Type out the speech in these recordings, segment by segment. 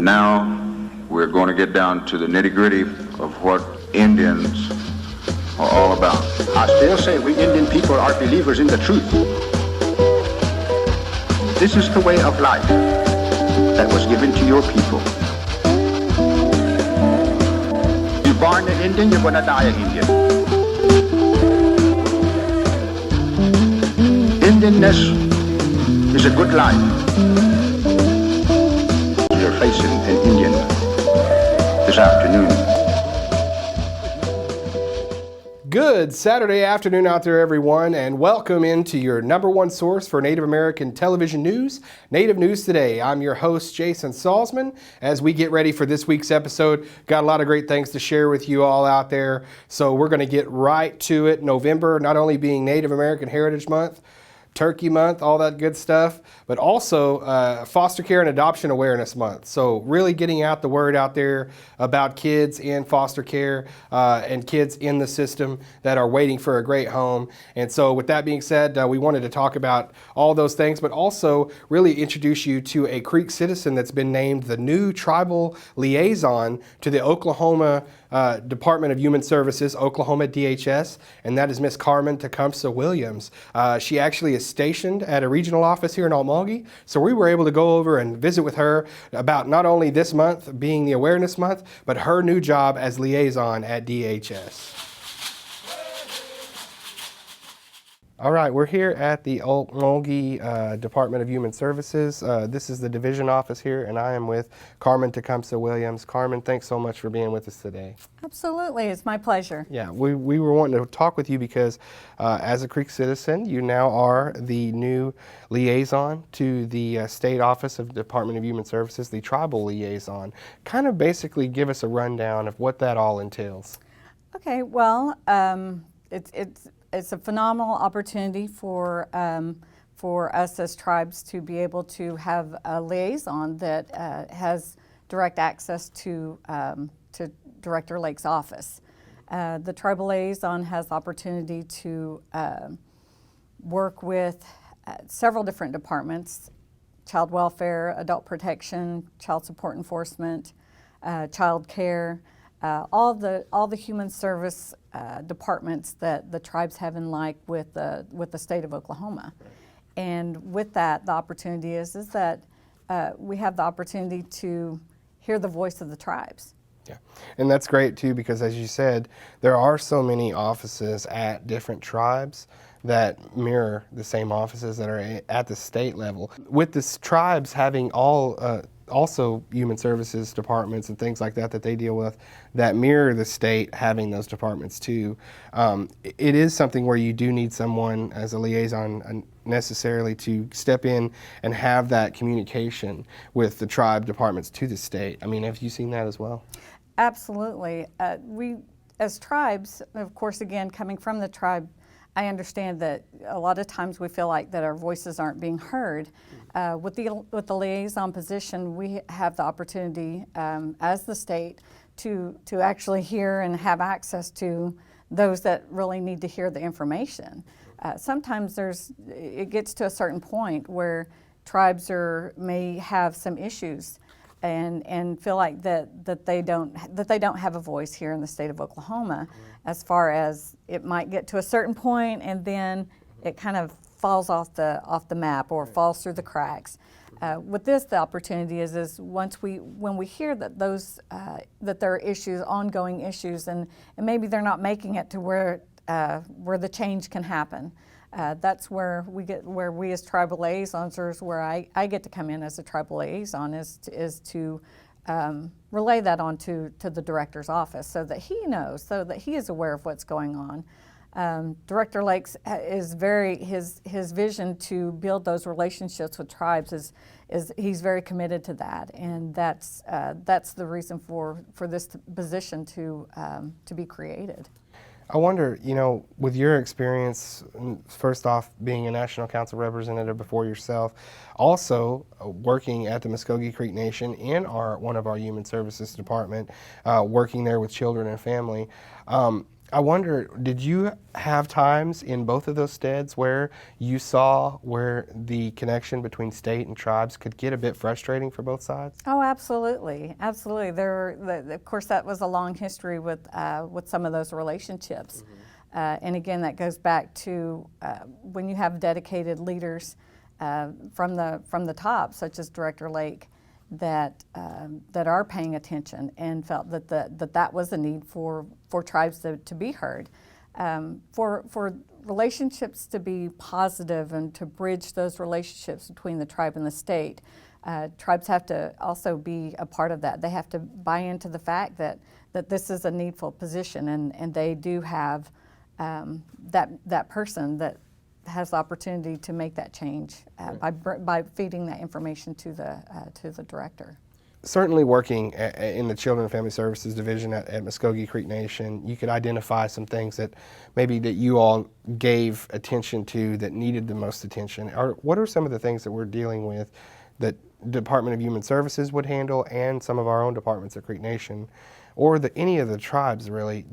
Now we're going to get down to the nitty-gritty of what Indians are all about. I still say we Indian people are believers in the truth. This is the way of life that was given to your people. You're born an Indian, you're going to die an Indian. Indianness is a good life. You're facing an Indian this afternoon. Good Saturday afternoon out there, everyone, and welcome into your number one source for Native American television news, Native News Today. I'm your host, Jason Salzman. As we get ready for this week's episode, got a lot of great things to share with you all out there. So we're going to get right to it. November, not only being Native American Heritage Month, Turkey Month, all that good stuff, but also Foster Care and Adoption Awareness Month. So really getting out the word out there about kids in foster care and kids in the system that are waiting for a great home. And so with that being said, we wanted to talk about all those things, but also really introduce you to a Creek citizen that's been named the new tribal liaison to the Oklahoma Department of Human Services, Oklahoma DHS, and that is Miss Carmen Tecumseh Williams. She actually is stationed at a regional office here in Okmulgee, so we were able to go over and visit with her about not only this month being the awareness month, but her new job as liaison at DHS. All right, we're here at the Okmulgee Department of Human Services. This is the division office here, and I am with Carmen Tecumseh Williams. Carmen, thanks so much for being with us today. Absolutely, it's my pleasure. Yeah, we were wanting to talk with you because as a Creek citizen, you now are the new liaison to the State Office of Department of Human Services, the tribal liaison. Kind of basically give us a rundown of what that all entails. Okay, well, it's a phenomenal opportunity for us as tribes to be able to have a liaison that has direct access to Director Lake's office. The tribal liaison has the opportunity to work with several different departments: child welfare, adult protection, child support enforcement, child care. All the human service departments that the tribes have in like with the state of Oklahoma. And with that, the opportunity is that we have the opportunity to hear the voice of the tribes. Yeah, and that's great too, because as you said, there are so many offices at different tribes that mirror the same offices that are at the state level. With the tribes having all also human services departments and things like that they deal with that mirror the state having those departments too, it is something where you do need someone as a liaison necessarily to step in and have that communication with the tribe departments to the state. I mean, have you seen that as well? Absolutely. We, as tribes, of course, again, coming from the tribe, I understand that a lot of times we feel like that our voices aren't being heard. With the liaison position, we have the opportunity as the state to actually hear and have access to those that really need to hear the information. Sometimes it gets to a certain point where tribes may have some issues and feel like that they don't have a voice here in the state of Oklahoma, as far as it might get to a certain point and then it kind of falls off the map or falls through the cracks. With this, the opportunity is when we hear that that there are issues, ongoing issues, and maybe they're not making it to where the change can happen. That's where we as tribal liaisons, or where I get to come in as a tribal liaison, is to relay that on to the director's office so that he knows, so that he is aware of what's going on. Director Lakes is his vision to build those relationships with tribes is he's very committed to that, and that's the reason for this position to be created. I wonder, with your experience, first off, being a National Council representative before yourself, also working at the Mvskoke Creek Nation in one of our Human Services Department, working there with children and family, I wonder, did you have times in both of those steads where you saw where the connection between state and tribes could get a bit frustrating for both sides? Oh, absolutely, absolutely. Of course, that was a long history with some of those relationships, and again, that goes back to when you have dedicated leaders from the top, such as Director Lake, that are paying attention and felt that was a need for tribes to be heard, for relationships to be positive and to bridge those relationships between the tribe and the state. Tribes have to also be a part of that. They have to buy into the fact that this is a needful position, and they do have that person that has the opportunity to make that change by feeding that information to the director. Certainly working in the Children and Family Services Division at Mvskoke Creek Nation, you could identify some things that maybe that you all gave attention to that needed the most attention. What are some of the things that we're dealing with that Department of Human Services would handle and some of our own departments at Creek Nation, or any of the tribes really?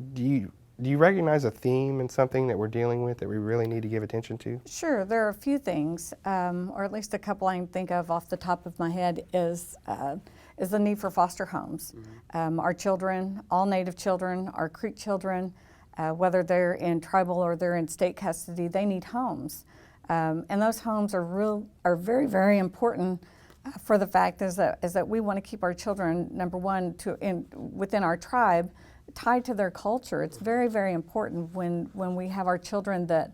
Do you recognize a theme and something that we're dealing with that we really need to give attention to? Sure, there are a few things, or at least a couple I can think of off the top of my head is the need for foster homes. Our children, all Native children, our Creek children, whether they're in tribal or they're in state custody, they need homes. And those homes are very, very important for the fact is that we want to keep our children, number one, within our tribe, tied to their culture. It's very, very important when we have our children that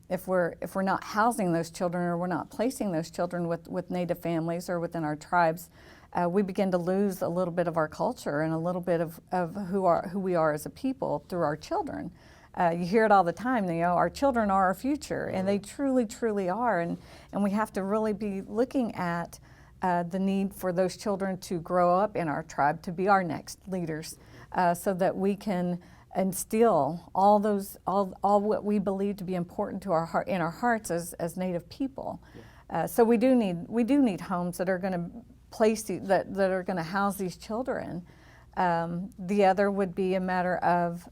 if we're not housing those children or we're not placing those children with Native families or within our tribes, we begin to lose a little bit of our culture and a little bit of who we are as a people through our children. You hear it all the time, our children are our future, and they truly, truly are, and we have to really be looking at the need for those children to grow up in our tribe, to be our next leaders, so that we can instill all what we believe to be important to in our hearts as Native people. So we do need homes that are going to place that are going to house these children. The other would be a matter of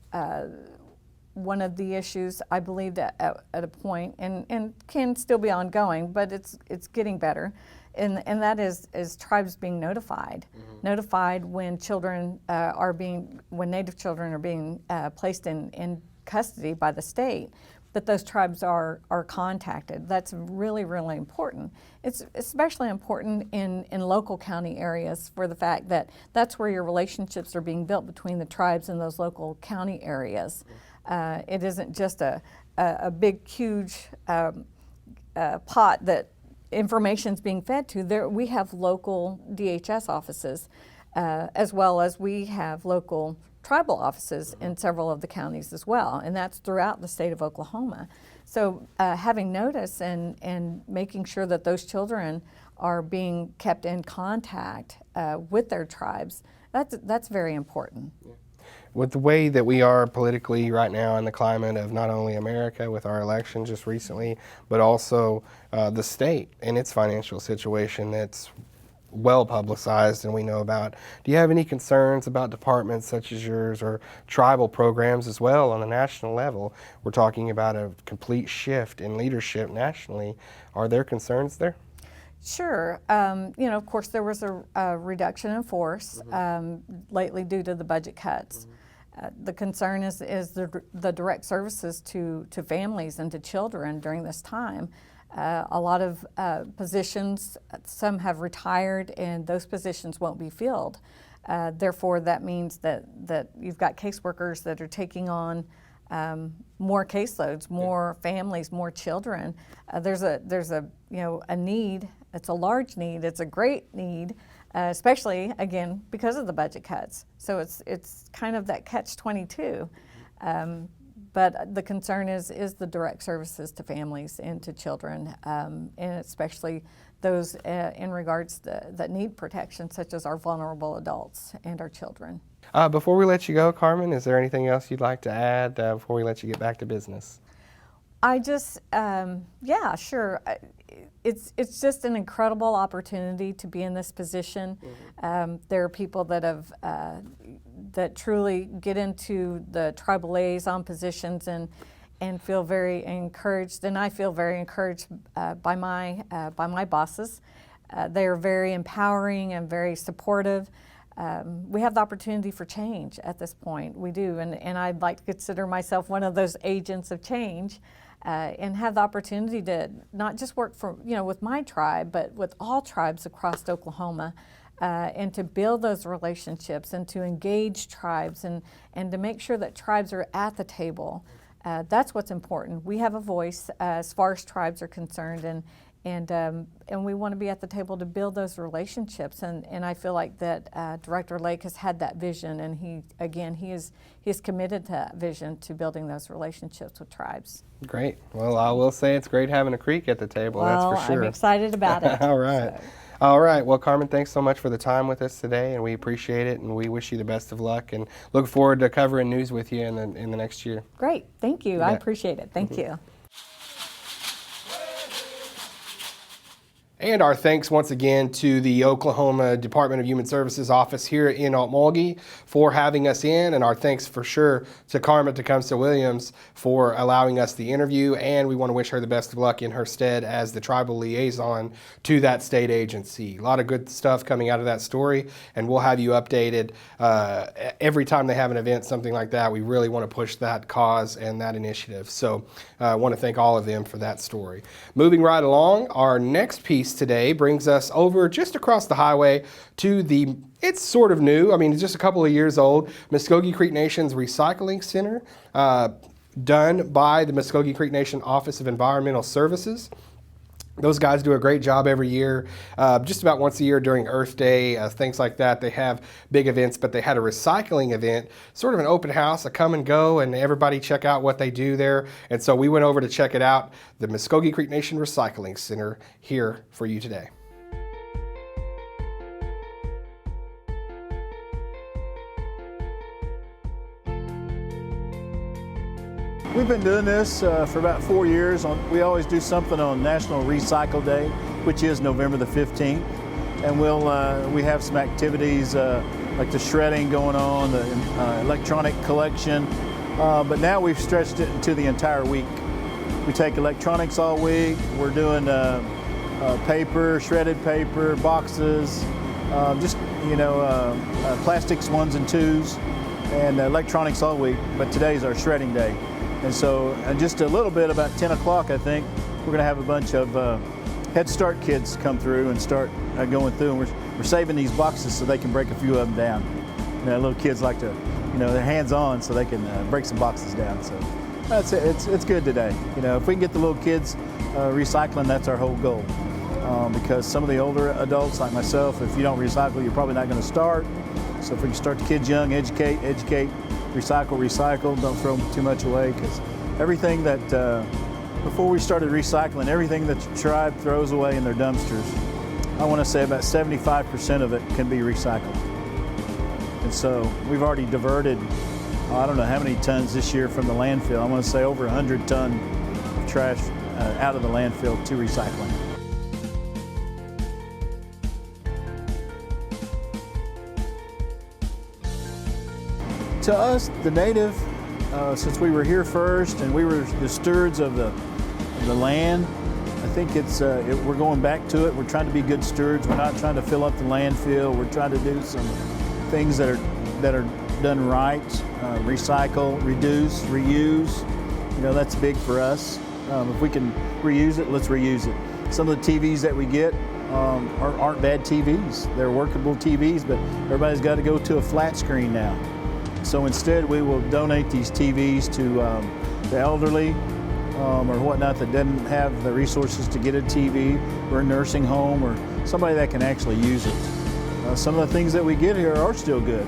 one of the issues I believe that at a point and can still be ongoing, but it's getting better. And that is tribes being notified. Notified when when Native children are being placed in custody by the state, that those tribes are contacted. That's really, really important. It's especially important in local county areas for the fact that that's where your relationships are being built between the tribes and those local county areas. It isn't just a big, huge pot that information's being fed to. There, we have local DHS offices, as well as we have local tribal offices in several of the counties as well, and that's throughout the state of Oklahoma. So having notice and making sure that those children are being kept in contact with their tribes, that's very important. With the way that we are politically right now in the climate of not only America with our election just recently, but also the state and its financial situation that's well publicized and we know about. Do you have any concerns about departments such as yours or tribal programs as well on a national level? We're talking about a complete shift in leadership nationally. Are there concerns there? Sure. Of course, there was a reduction in force lately due to the budget cuts. The concern is the direct services to families and to children during this time. A lot of positions, some have retired, and those positions won't be filled. Therefore, that means that you've got caseworkers that are taking on more caseloads, more families, more children. There's a need. It's a large need. It's a great need, especially again because of the budget cuts. So it's kind of that catch-22. But the concern is the direct services to families and to children, and especially those in regards that need protection, such as our vulnerable adults and our children. Before we let you go, Carmen, is there anything else you'd like to add before we let you get back to business? I just, yeah, sure. It's just an incredible opportunity to be in this position. There are people that have that truly get into the tribal liaison positions and feel very encouraged, and I feel very encouraged by my bosses. They are very empowering and very supportive. We have the opportunity for change at this point. We do, and I'd like to consider myself one of those agents of change, and have the opportunity to not just work for, with my tribe, but with all tribes across Oklahoma, and to build those relationships and to engage tribes and to make sure that tribes are at the table. That's what's important. We have a voice as far as tribes are concerned, and we want to be at the table to build those relationships. And I feel like that Director Lake has had that vision, and he is committed to that vision, to building those relationships with tribes. Great. Well, I will say it's great having a Creek at the table. Well, that's for sure. I'm excited about it. All right. So. All right. Well, Carmen, thanks so much for the time with us today, and we appreciate it, and we wish you the best of luck, and look forward to covering news with you in the next year. Great. Thank you. I appreciate it. Thank you. And our thanks once again to the Oklahoma Department of Human Services office here in Okmulgee for having us in, and our thanks for sure to Carmen Tecumseh Williams for allowing us the interview, and we want to wish her the best of luck in her stead as the tribal liaison to that state agency. A lot of good stuff coming out of that story, and we'll have you updated every time they have an event, something like that. We really want to push that cause and that initiative. So I want to thank all of them for that story. Moving right along, our next piece today brings us over just across the highway to it's sort of new, it's just a couple of years old, Mvskoke Creek Nation's Recycling Center, done by the Mvskoke Creek Nation Office of Environmental Services. Those guys do a great job every year, just about once a year during Earth Day, things like that. They have big events, but they had a recycling event, sort of an open house, a come and go, and everybody check out what they do there. And so we went over to check it out, the Mvskoke Creek Nation Recycling Center, here for you today. We've been doing this for about 4 years. We always do something on National Recycle Day, which is November the 15th. And we have some activities like the shredding going on, the electronic collection. But now we've stretched it into the entire week. We take electronics all week. We're doing paper, shredded paper, boxes, plastics 1s and 2s, and electronics all week. But today's our shredding day. And so just a little bit, about 10 o'clock, I think, we're going to have a bunch of Head Start kids come through and start going through. And we're saving these boxes so they can break a few of them down. Little kids like to, they're hands-on, so they can break some boxes down. So that's it. It's good today. If we can get the little kids recycling, that's our whole goal. Because some of the older adults, like myself, if you don't recycle, you're probably not going to start. So if we can start the kids young, educate, recycle, don't throw too much away, because everything that, before we started recycling, everything that the tribe throws away in their dumpsters, I want to say about 75% of it can be recycled. And so we've already diverted, I don't know how many tons this year from the landfill. I want to say over 100 tons of trash out of the landfill to recycling. To us, the native, since we were here first and we were the stewards of the land, I think we're going back to it. We're trying to be good stewards. We're not trying to fill up the landfill. We're trying to do some things that are done right. Recycle, reduce, reuse. That's big for us. If we can reuse it, let's reuse it. Some of the TVs that we get aren't bad TVs. They're workable TVs, but everybody's got to go to a flat screen now. So instead, we will donate these TVs to the elderly or whatnot that doesn't have the resources to get a TV, or a nursing home, or somebody that can actually use it. Some of the things that we get here are still good.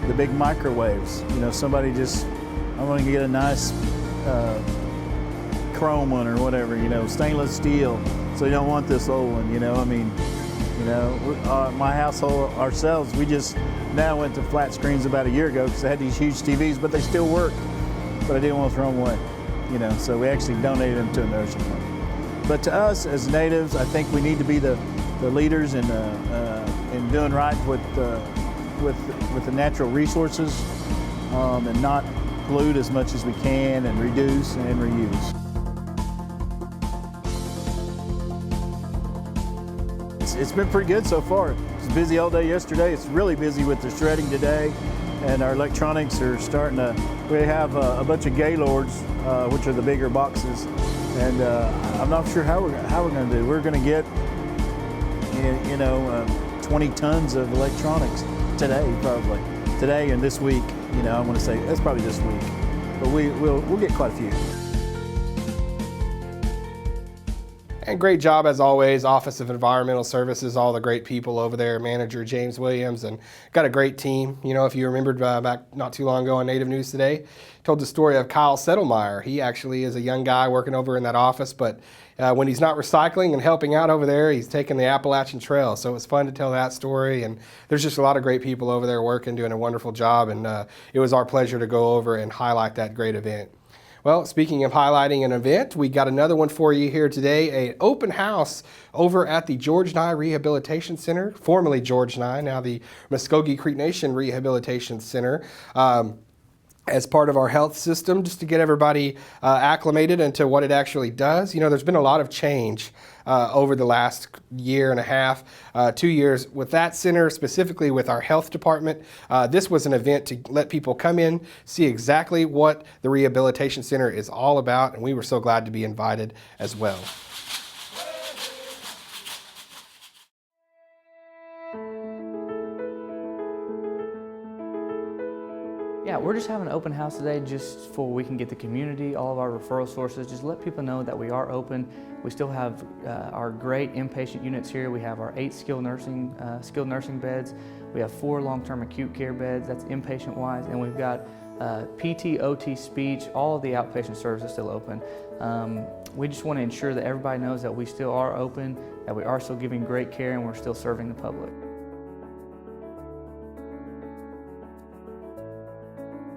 The big microwaves. Somebody I want to get a nice chrome one or whatever. Stainless steel. So you don't want this old one. My household ourselves, we just now went to flat screens about a year ago because they had these huge TVs, but they still work. But I didn't want to throw them away. so we actually donated them to a nursing home. But to us as natives, I think we need to be the leaders in doing right with the natural resources and not pollute as much as we can and reduce and reuse. It's been pretty good so far. It was busy all day yesterday. It's really busy with the shredding today, and our electronics are starting to. We have a bunch of Gaylords, which are the bigger boxes, and I'm not sure how we're going to do. We're going to get 20 tons of electronics today, probably today and this week. I want to say that's probably this week, but we'll get quite a few. And great job as always, Office of Environmental Services, all the great people over there, Manager James Williams, and got a great team. If you remembered back not too long ago on Native News Today, told the story of Kyle Settlemeyer. He actually is a young guy working over in that office, but when he's not recycling and helping out over there, he's taking the Appalachian Trail. So it was fun to tell that story, and there's just a lot of great people over there working, doing a wonderful job, and it was our pleasure to go over and highlight that great event. Well, speaking of highlighting an event, we got another one for you here today, an open house over at the George Nye Rehabilitation Center, formerly George Nye, now the Mvskoke Creek Nation Rehabilitation Center. As part of our health system, just to get everybody acclimated into what it actually does. There's been a lot of change over the last year and a half, 2 years with that center, specifically with our health department. This was an event to let people come in, see exactly what the rehabilitation center is all about, and we were so glad to be invited as well. Yeah, we're just having an open house today just for we can get the community, all of our referral sources, just let people know that we are open. We still have our great inpatient units here. We have our 8 skilled nursing beds. We have 4 long-term acute care beds, that's inpatient-wise, and we've got PT, OT, speech, all of the outpatient services still open. We just want to ensure that everybody knows that we still are open, that we are still giving great care, and we're still serving the public.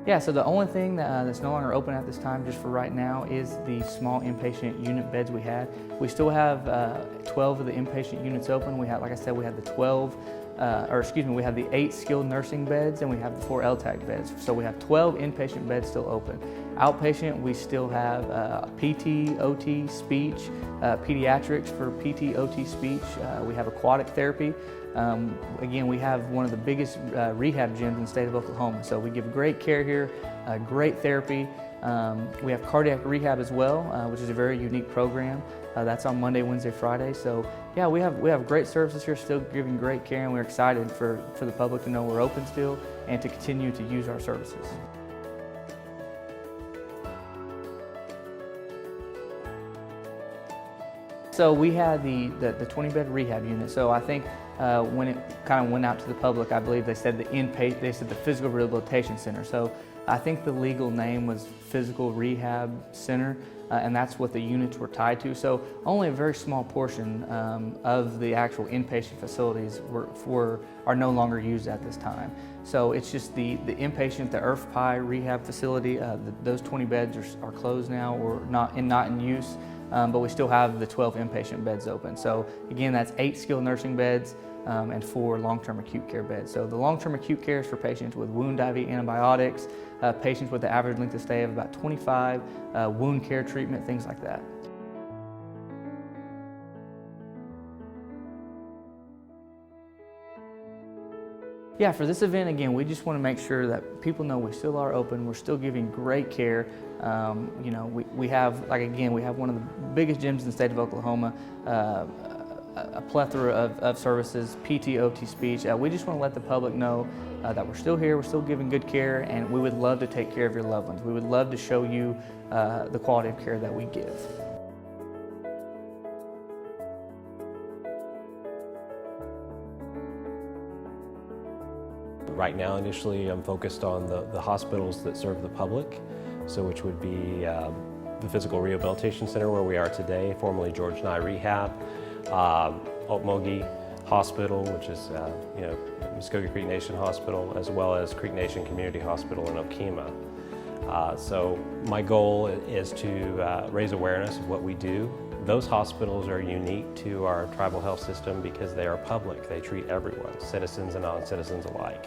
Yeah, so the only thing that's no longer open at this time, just for right now, is the small inpatient unit beds we had. We still have 12 of the inpatient units open. We have, like I said, we have we have the 8 skilled nursing beds and we have the 4 LTAC beds. So we have 12 inpatient beds still open. Outpatient, we still have PT, OT, speech, pediatrics for PT, OT, speech. We have aquatic therapy. Again, we have one of the biggest rehab gyms in the state of Oklahoma, so we give great care here, great therapy. We have cardiac rehab as well, which is a very unique program. That's on Monday, Wednesday, Friday. So yeah, we have great services here, still giving great care, and we're excited for the public to know we're open still and to continue to use our services. So we had the 20-bed rehab unit. So I think when it kind of went out to the public, I believe they said the Physical Rehabilitation Center. So I think the legal name was Physical Rehab Center, and that's what the units were tied to. So only a very small portion of the actual inpatient facilities are no longer used at this time. So it's just the inpatient, the IRF-PI rehab facility, those 20 beds are closed now or not in use. But we still have the 12 inpatient beds open. So again, that's 8 skilled nursing beds and 4 long-term acute care beds. So the long-term acute care is for patients with wound IV antibiotics, patients with the average length of stay of about 25, wound care treatment, things like that. Yeah, for this event, again, we just want to make sure that people know we still are open, we're still giving great care. We have one of the biggest gyms in the state of Oklahoma, a plethora of services, PT, OT, speech. We just want to let the public know that we're still here, we're still giving good care, and we would love to take care of your loved ones. We would love to show you the quality of care that we give. Right now, initially, I'm focused on the hospitals that serve the public, so which would be the Physical Rehabilitation Center where we are today, formerly George Nye Rehab, Okmulgee Hospital, which is Mvskoke Creek Nation Hospital, as well as Creek Nation Community Hospital in Okemah. So my goal is to raise awareness of what we do. Those hospitals are unique to our tribal health system because they are public. They treat everyone, citizens and non-citizens alike.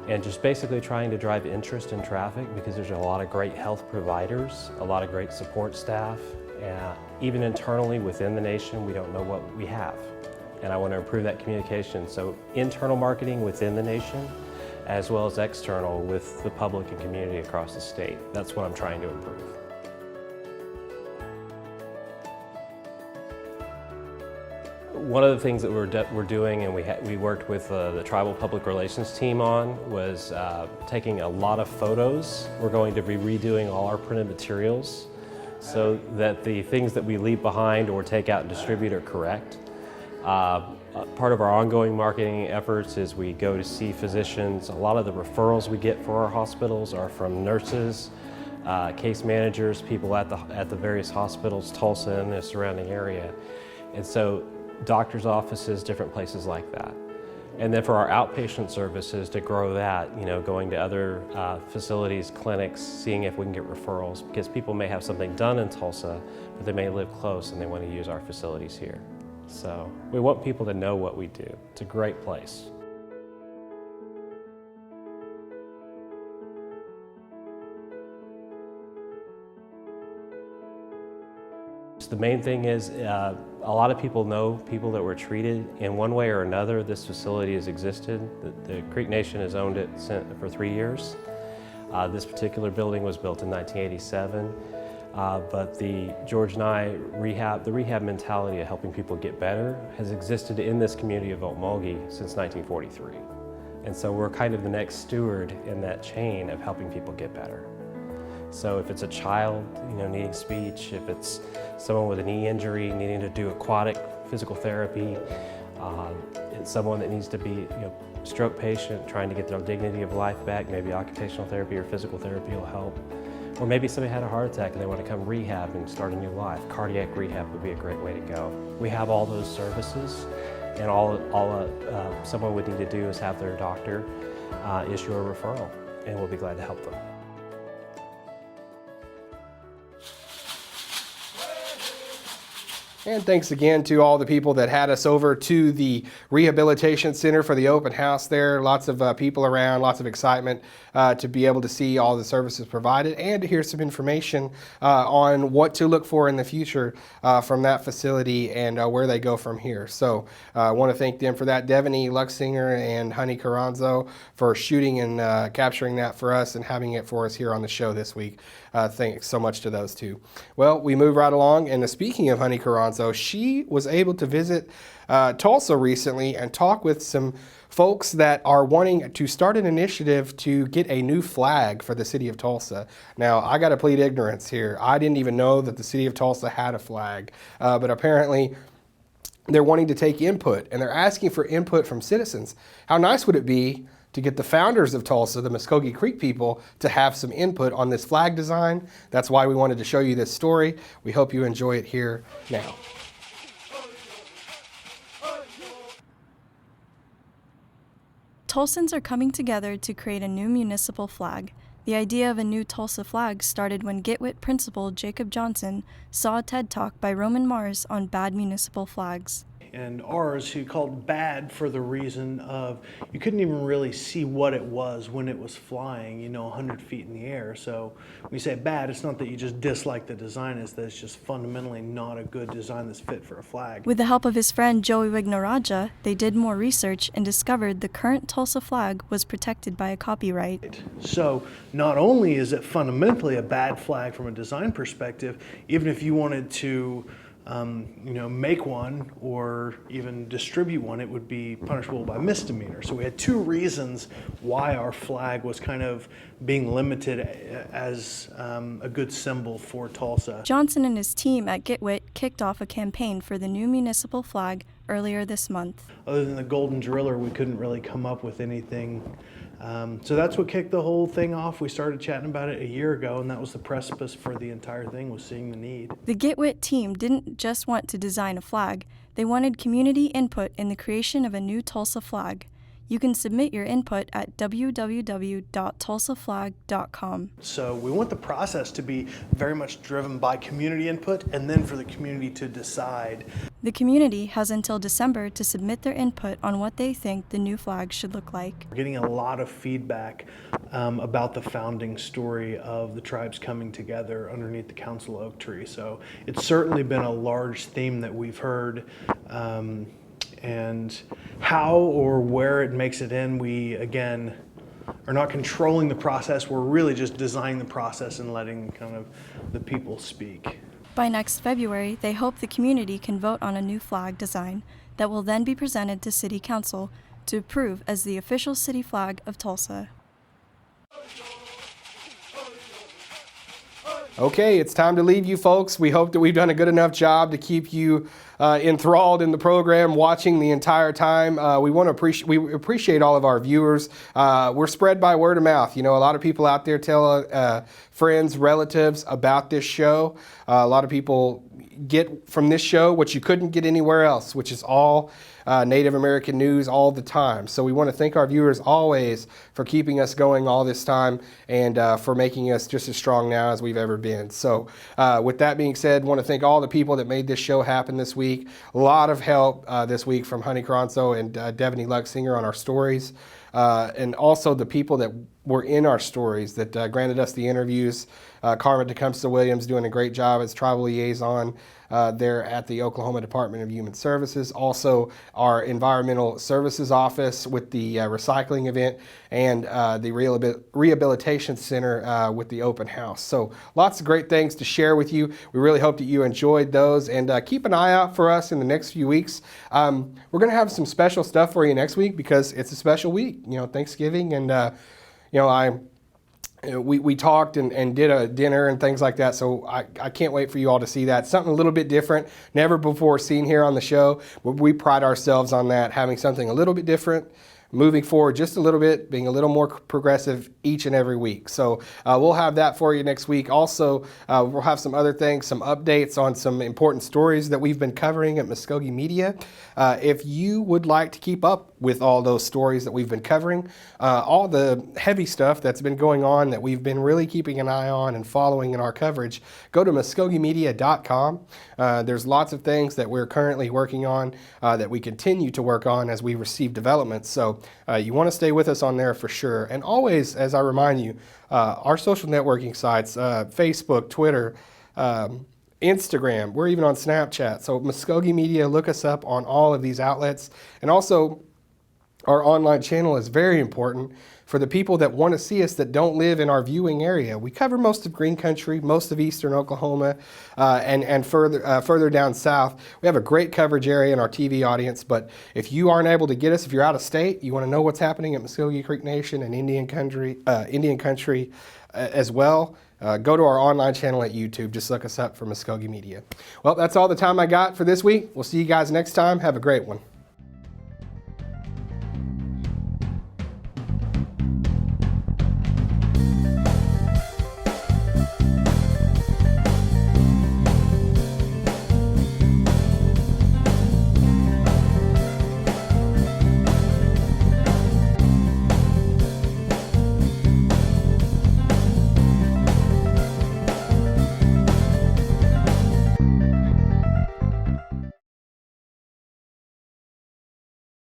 And just basically trying to drive interest in traffic because there's a lot of great health providers, a lot of great support staff, and even internally within the nation, we don't know what we have. And I want to improve that communication. So internal marketing within the nation, as well as external with the public and community across the state. That's what I'm trying to improve. One of the things that we're doing, and we worked with the tribal public relations team on, was taking a lot of photos. We're going to be redoing all our printed materials so that the things that we leave behind or take out and distribute are correct. Part of our ongoing marketing efforts is we go to see physicians. A lot of the referrals we get for our hospitals are from nurses, case managers, people at the various hospitals, Tulsa and the surrounding area. And so doctors' offices, different places like that. And then for our outpatient services, to grow that, going to other facilities, clinics, seeing if we can get referrals, because people may have something done in Tulsa, but they may live close and they want to use our facilities here. So we want people to know what we do. It's a great place. The main thing is a lot of people know people that were treated in one way or another. This facility has existed. The Creek Nation has owned it for 3 years. This particular building was built in 1987, but the George Nye rehab, the rehab mentality of helping people get better has existed in this community of Okmulgee since 1943. And so we're kind of the next steward in that chain of helping people get better. So if it's a child, needing speech, if it's someone with a knee injury needing to do aquatic physical therapy, it's someone that needs to be, stroke patient trying to get their dignity of life back, maybe occupational therapy or physical therapy will help. Or maybe somebody had a heart attack and they want to come rehab and start a new life. Cardiac rehab would be a great way to go. We have all those services, and all someone would need to do is have their doctor issue a referral, and we'll be glad to help them. And thanks again to all the people that had us over to the Rehabilitation Center for the open house there. Lots of people around, lots of excitement to be able to see all the services provided and to hear some information on what to look for in the future from that facility and where they go from here. So I want to thank them for that. Devaney Luxinger and Honey Carranzo for shooting and capturing that for us and having it for us here on the show this week. Thanks so much to those two. Well, we move right along, and speaking of Honey Carranzo, she was able to visit Tulsa recently and talk with some folks that are wanting to start an initiative to get a new flag for the city of Tulsa. Now, I got to plead ignorance here. I didn't even know that the city of Tulsa had a flag, but apparently they're wanting to take input, and they're asking for input from citizens. How nice would it be to get the founders of Tulsa, the Mvskoke Creek people, to have some input on this flag design? That's why we wanted to show you this story. We hope you enjoy it here now. Tulsans are coming together to create a new municipal flag. The idea of a new Tulsa flag started when Gitwit principal Jacob Johnson saw a TED Talk by Roman Mars on bad municipal flags. And ours, he called bad for the reason of you couldn't even really see what it was when it was flying, 100 feet in the air. So when you say bad, it's not that you just dislike the design, it's that it's just fundamentally not a good design that's fit for a flag. With the help of his friend Joey Wignaraja, they did more research and discovered the current Tulsa flag was protected by a copyright. So not only is it fundamentally a bad flag from a design perspective, even if you wanted to make one or even distribute one, it would be punishable by misdemeanor. So we had two reasons why our flag was kind of being limited as a good symbol for Tulsa. Johnson and his team at Gitwit kicked off a campaign for the new municipal flag earlier this month. Other than the Golden Driller, we couldn't really come up with anything. So that's what kicked the whole thing off. We started chatting about it a year ago, and that was the precipice for the entire thing, was seeing the need. The Gitwit team didn't just want to design a flag, they wanted community input in the creation of a new Tulsa flag. You can submit your input at www.tulsaflag.com. So we want the process to be very much driven by community input and then for the community to decide. The community has until December to submit their input on what they think the new flag should look like. We're getting a lot of feedback about the founding story of the tribes coming together underneath the council oak tree. So it's certainly been a large theme that we've heard. And how or where it makes it in, we, again, are not controlling the process. We're really just designing the process and letting kind of the people speak. By next February, they hope the community can vote on a new flag design that will then be presented to City Council to approve as the official city flag of Tulsa. Okay, it's time to leave you folks. We hope that we've done a good enough job to keep you enthralled in the program, watching the entire time. We appreciate all of our viewers. We're spread by word of mouth. You know, a lot of people out there tell friends, relatives about this show. A lot of people get from this show what you couldn't get anywhere else, which is all Native American news all the time. So we want to thank our viewers always for keeping us going all this time and for making us just as strong now as we've ever been. So with that being said, want to thank all the people that made this show happen this week. A lot of help this week from Honey Cronso and Devaney Luxinger on our stories. And also the people that were in our stories that granted us the interviews. Carmen Tecumseh Williams doing a great job as tribal liaison there at the Oklahoma Department of Human Services. Also our Environmental Services Office with the recycling event and the Rehabilitation Center with the open house. So lots of great things to share with you. We really hope that you enjoyed those, and keep an eye out for us in the next few weeks. We're going to have some special stuff for you next week because it's a special week, you know, Thanksgiving, and we talked and did a dinner and things like that, so I can't wait for you all to see that. Something a little bit different, never before seen here on the show. We pride ourselves on that, having something a little bit different, moving forward just a little bit, being a little more progressive each and every week. So we'll have that for you next week. Also, we'll have some other things, some updates on some important stories that we've been covering at Mvskoke Media. If you would like to keep up with all those stories that we've been covering, all the heavy stuff that's been going on that we've been really keeping an eye on and following in our coverage, go to mvskokemedia.com. There's lots of things that we're currently working on that we continue to work on as we receive developments. So you want to stay with us on there for sure. And always, as I remind you, our social networking sites, Facebook, Twitter, Instagram, we're even on Snapchat. So Mvskoke Media, look us up on all of these outlets. And also, our online channel is very important for the people that want to see us that don't live in our viewing area. We cover most of Green Country, most of eastern Oklahoma, and further down south. We have a great coverage area in our TV audience, but if you aren't able to get us, if you're out of state, you want to know what's happening at Mvskoke Creek Nation and Indian Country as well, go to our online channel at YouTube. Just look us up for Mvskoke Media. Well, that's all the time I got for this week. We'll see you guys next time. Have a great one.